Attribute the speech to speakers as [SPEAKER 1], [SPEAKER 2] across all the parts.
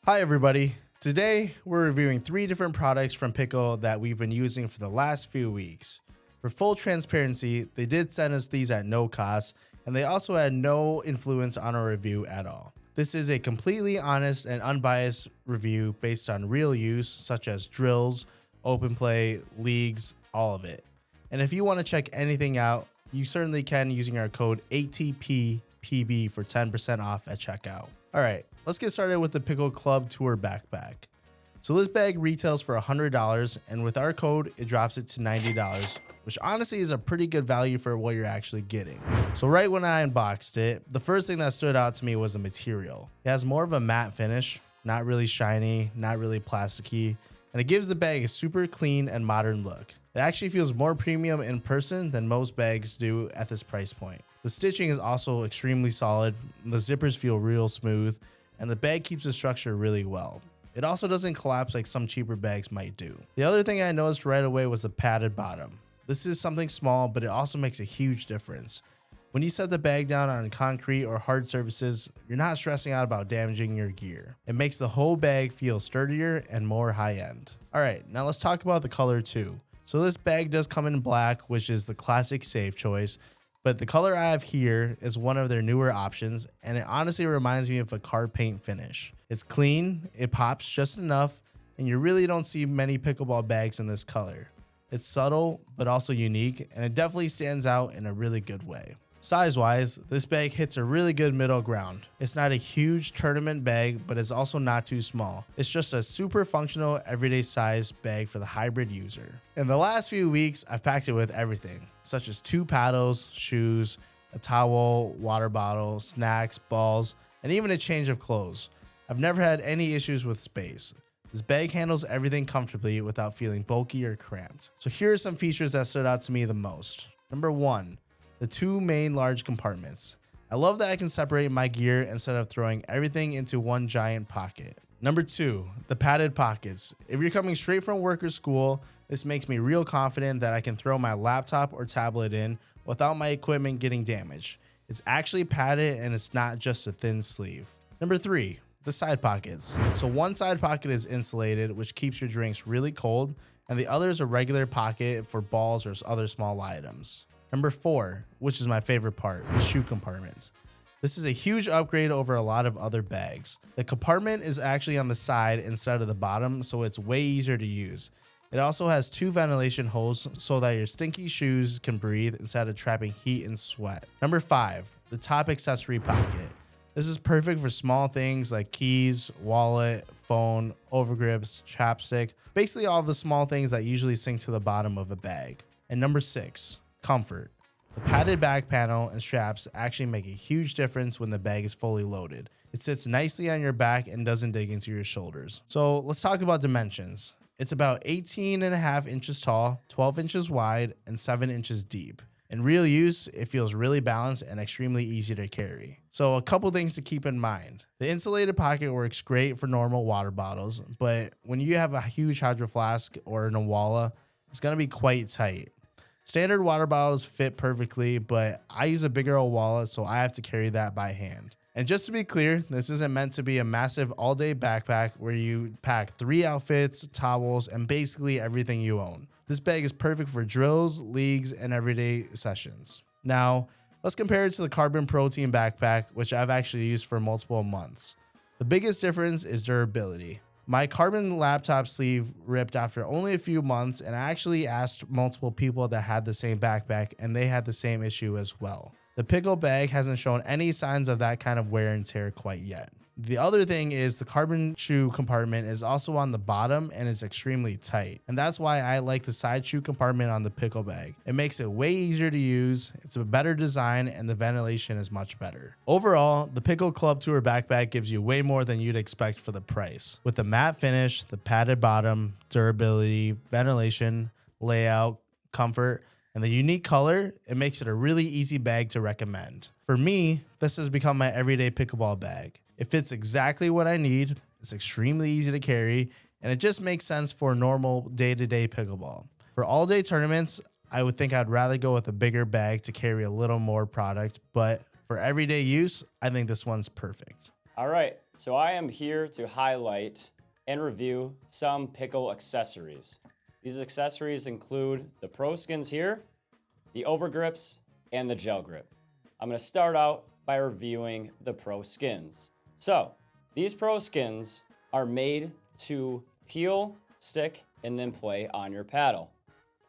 [SPEAKER 1] Hi everybody. Today we're reviewing 3 different products from PIKKL that we've been using for the last few weeks. For full transparency, they did send us these at no cost, and they also had no influence on our review at all. This is a completely honest and unbiased review based on real use, such as drills, open play, leagues, all of it. And if you want to check anything out, you certainly can using our code ATPPB for 10% off at checkout. All right, let's get started with the PIKKL Club Tour backpack. So this bag retails for $100, and with our code, it drops it to $90, which honestly is a pretty good value for what you're actually getting. So right when I unboxed it, the first thing that stood out to me was the material. It has more of a matte finish, not really shiny, not really plasticky, and it gives the bag a super clean and modern look. It actually feels more premium in person than most bags do at this price point. The stitching is also extremely solid, the zippers feel real smooth, and the bag keeps the structure really well. It also doesn't collapse like some cheaper bags might do. The other thing I noticed right away was the padded bottom. This is something small, but it also makes a huge difference. When you set the bag down on concrete or hard surfaces, you're not stressing out about damaging your gear. It makes the whole bag feel sturdier and more high-end. Alright, now let's talk about the color too. So this bag does come in black, which is the classic safe choice, but the color I have here is one of their newer options, and it honestly reminds me of a car paint finish. It's clean, it pops just enough, and you really don't see many pickleball bags in this color. It's subtle, but also unique, and it definitely stands out in a really good way. Size-wise, this bag hits a really good middle ground. It's not a huge tournament bag, but it's also not too small. It's just a super functional, everyday size bag for the hybrid user. In the last few weeks, I've packed it with everything, such as 2 paddles, shoes, a towel, water bottle, snacks, balls, and even a change of clothes. I've never had any issues with space. This bag handles everything comfortably without feeling bulky or cramped. So here are some features that stood out to me the most. Number 1. The 2 main large compartments. I love that I can separate my gear instead of throwing everything into one giant pocket. Number 2, the padded pockets. If you're coming straight from work or school, this makes me real confident that I can throw my laptop or tablet in without my equipment getting damaged. It's actually padded and it's not just a thin sleeve. Number 3, the side pockets. So one side pocket is insulated, which keeps your drinks really cold, and the other is a regular pocket for balls or other small items. Number 4, which is my favorite part, the shoe compartment. This is a huge upgrade over a lot of other bags. The compartment is actually on the side instead of the bottom, so it's way easier to use. It also has 2 ventilation holes so that your stinky shoes can breathe instead of trapping heat and sweat. Number 5, the top accessory pocket. This is perfect for small things like keys, wallet, phone, overgrips, chapstick, basically all the small things that usually sink to the bottom of a bag. And number 6, comfort. The padded back panel and straps actually make a huge difference when the bag is fully loaded. It sits nicely on your back and doesn't dig into your shoulders. So let's talk about dimensions. It's about 18.5 inches tall, 12 inches wide, and 7 inches deep. In real use, it feels really balanced and extremely easy to carry. So a couple things to keep in mind. The insulated pocket works great for normal water bottles, but when you have a huge hydro flask or an Awala, it's going to be quite tight. Standard water bottles fit perfectly, but I use a bigger wallet, so I have to carry that by hand. And just to be clear, this isn't meant to be a massive all-day backpack where you pack 3 outfits, towels, and basically everything you own. This bag is perfect for drills, leagues, and everyday sessions. Now, let's compare it to the Carbon Protein backpack, which I've actually used for multiple months. The biggest difference is durability. My carbon laptop sleeve ripped after only a few months, and I actually asked multiple people that had the same backpack, and they had the same issue as well. The PIKKL bag hasn't shown any signs of that kind of wear and tear quite yet. The other thing is the carbon shoe compartment is also on the bottom and is extremely tight. And that's why I like the side shoe compartment on the PIKKL bag. It makes it way easier to use, it's a better design, and the ventilation is much better. Overall, the PIKKL Club Tour backpack gives you way more than you'd expect for the price. With the matte finish, the padded bottom, durability, ventilation, layout, comfort, and the unique color, it makes it a really easy bag to recommend. For me, this has become my everyday pickleball bag. It fits exactly what I need, it's extremely easy to carry, and it just makes sense for normal day-to-day pickleball. For all-day tournaments, I would think I'd rather go with a bigger bag to carry a little more product, but for everyday use, I think this one's perfect.
[SPEAKER 2] All right, so I am here to highlight and review some Pickle accessories. These accessories include the Pro Skins here, the Overgrips, and the Gel-Grip. I'm gonna start out by reviewing the Pro Skins. So, these Pro Skins are made to peel, stick, and then play on your paddle.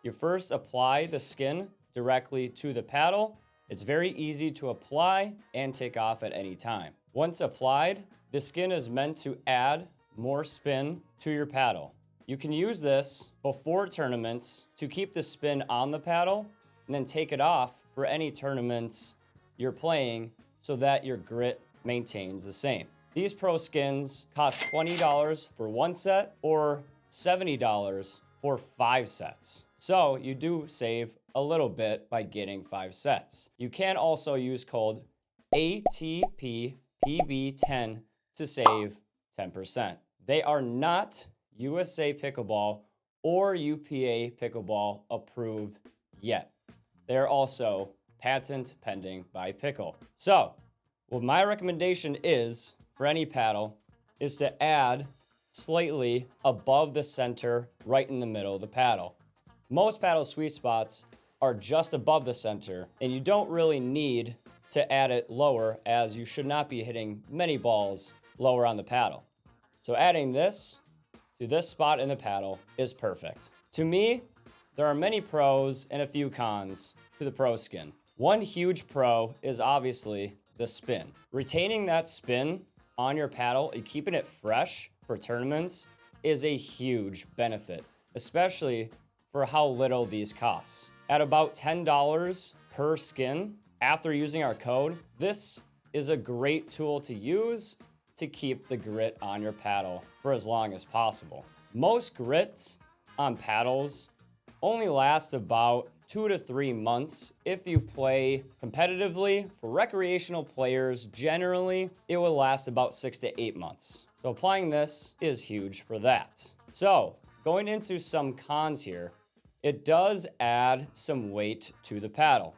[SPEAKER 2] You first apply the skin directly to the paddle. It's very easy to apply and take off at any time. Once applied, the skin is meant to add more spin to your paddle. You can use this before tournaments to keep the spin on the paddle and then take it off for any tournaments you're playing so that your grit maintains the same. These Pro Skins cost $20 for one set or $70 for 5 sets. So you do save a little bit by getting 5 sets. You can also use code ATPPB10 to save 10%. They are not USA Pickleball or UPA Pickleball approved yet. They're also patent pending by Pickle. So what my recommendation is for any paddle is to add slightly above the center, right in the middle of the paddle. Most paddle sweet spots are just above the center, and you don't really need to add it lower, as you should not be hitting many balls lower on the paddle. So adding this to this spot in the paddle is perfect. To me, there are many pros and a few cons to the Pro Skin. One huge pro is obviously the spin. Retaining that spin on your paddle and keeping it fresh for tournaments is a huge benefit, especially for how little these cost. At about $10 per skin, after using our code, this is a great tool to use to keep the grit on your paddle for as long as possible. Most grits on paddles only last about 2 to 3 months if you play competitively. For recreational players, generally, it will last about 6 to 8 months. So applying this is huge for that. So going into some cons here, it does add some weight to the paddle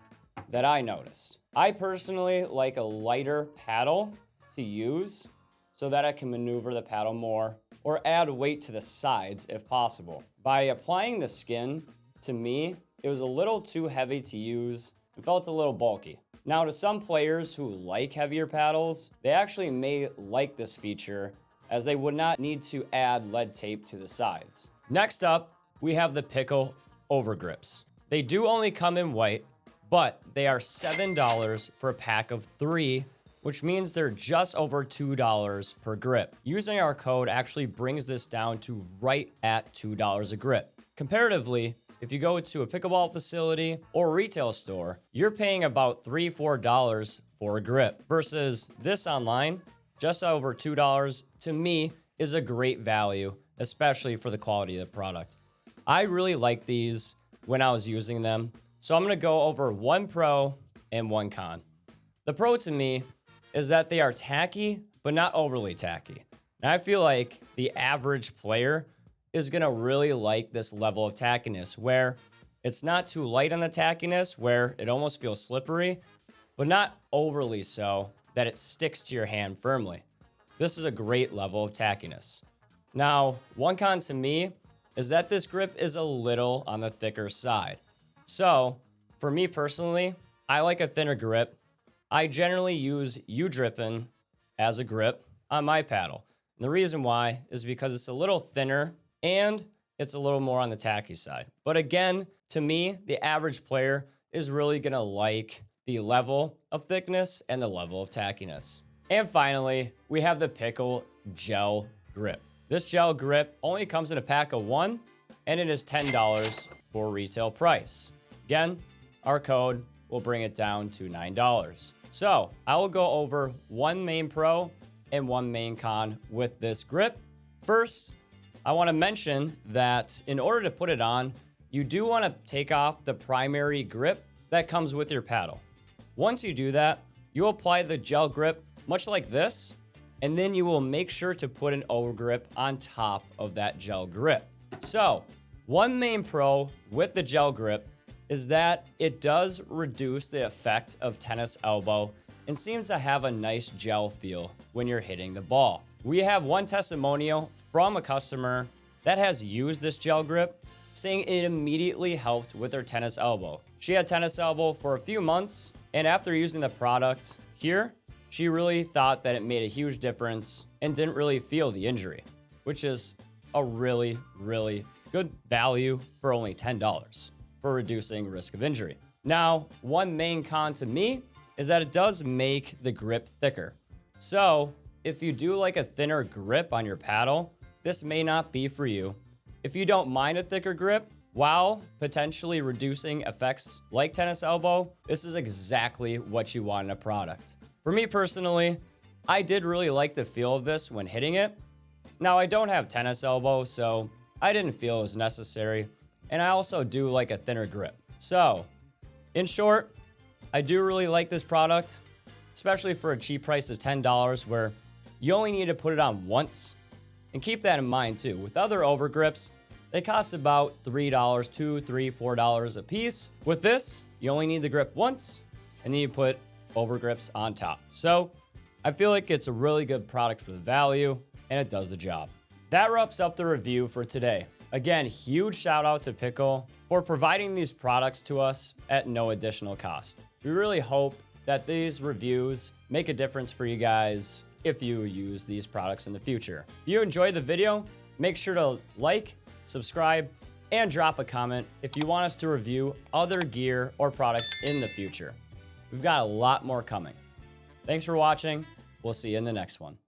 [SPEAKER 2] that I noticed. I personally like a lighter paddle to use so that I can maneuver the paddle more or add weight to the sides if possible. By applying the skin, to me, it was a little too heavy to use and felt a little bulky. Now, to some players who like heavier paddles, they actually may like this feature as they would not need to add lead tape to the sides. Next up, we have the PIKKL Overgrips. They do only come in white, but they are $7 for a pack of 3, which means they're just over $2 per grip. Using our code actually brings this down to right at $2 a grip. Comparatively, if you go to a pickleball facility or retail store, you're paying about $3, $4 for a grip versus this online, just over $2 to me is a great value, especially for the quality of the product. I really like these when I was using them, so I'm gonna go over one pro and one con. The pro to me is that they are tacky, but not overly tacky. And I feel like the average player is gonna really like this level of tackiness where it's not too light on the tackiness, where it almost feels slippery, but not overly so that it sticks to your hand firmly. This is a great level of tackiness. Now, one con to me is that this grip is a little on the thicker side. So, for me personally, I like a thinner grip. I generally use U-Drippin' as a grip on my paddle. And the reason why is because it's a little thinner and it's a little more on the tacky side. But again, to me, the average player is really gonna like the level of thickness and the level of tackiness. And finally, we have the PIKKL Gel-Grip. This gel grip only comes in a pack of 1, and it is $10 for retail price. Again, our code will bring it down to $9. So I will go over one main pro and one main con with this grip. First, I want to mention that in order to put it on, you do want to take off the primary grip that comes with your paddle. Once you do that, you apply the gel grip much like this, and then you will make sure to put an overgrip on top of that gel grip. So, one main pro with the gel grip is that it does reduce the effect of tennis elbow and seems to have a nice gel feel when you're hitting the ball. We have one testimonial from a customer that has used this gel grip, saying it immediately helped with her tennis elbow. She had tennis elbow for a few months, and after using the product here, she really thought that it made a huge difference and didn't really feel the injury, which is a really, really good value for only $10 for reducing risk of injury. Now, one main con to me is that it does make the grip thicker. So if you do like a thinner grip on your paddle, this may not be for you. If you don't mind a thicker grip, while potentially reducing effects like tennis elbow, this is exactly what you want in a product. For me personally, I did really like the feel of this when hitting it. Now, I don't have tennis elbow, so I didn't feel it was necessary, and I also do like a thinner grip. So, in short, I do really like this product, especially for a cheap price of $10, where you only need to put it on once. And keep that in mind too. With other overgrips, they cost about $3, $2, $3, $4 a piece. With this, you only need the grip once, and then you put overgrips on top. So I feel like it's a really good product for the value, and it does the job. That wraps up the review for today. Again, huge shout out to PIKKL for providing these products to us at no additional cost. We really hope that these reviews make a difference for you guys if you use these products in the future. If you enjoyed the video, make sure to like, subscribe, and drop a comment if you want us to review other gear or products in the future. We've got a lot more coming. Thanks for watching. We'll see you in the next one.